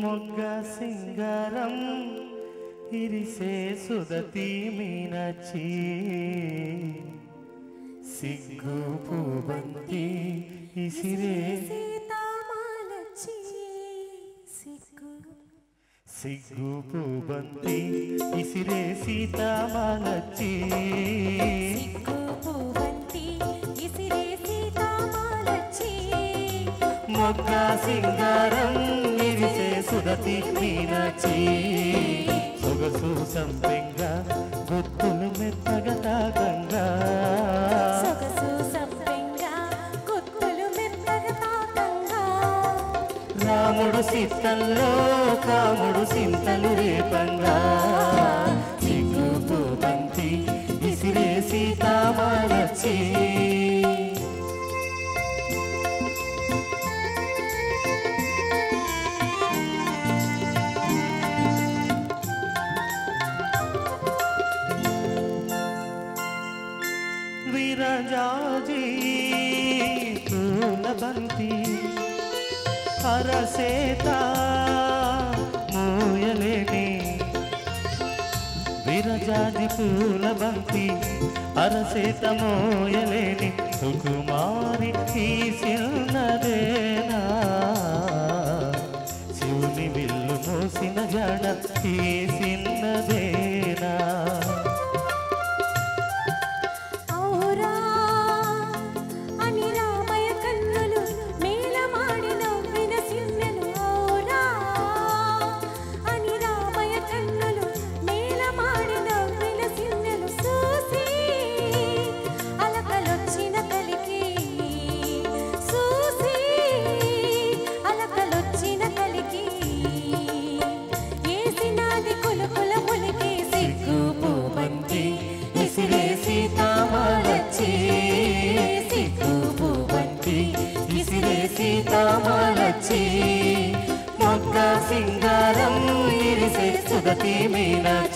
మొగ్గ సింగారం ఇరిసే సుదతి మీనాచి సిగ్గు పూబంతి ఇసిరే సిగ్గు పూబంతి ఇసిరే సీతామాలచ్చి మొగ్గ సింగారం ఇరిసే సుదతి మీనాచి సొగసు సంపెంగ గుత్తులు మెత్తగా తాకంగా రాముడు సీతల్లో కాముడు సింతలు రేపంగా సిగ్గు పూబంతి ఇసిరే సీతామాలచ్చి విరజాజి పూల బంతి హరసేత మోయలేని విరజాజి పూల బంతి హరసేత మోయలేని సుకుమారి తీసినదేనా శివుని విల్లు మోసిన జడ తీసినదేనా సీతామాలచ్చి మొగ్గ సింగారం ఇరిసే సుదతి మీనాచి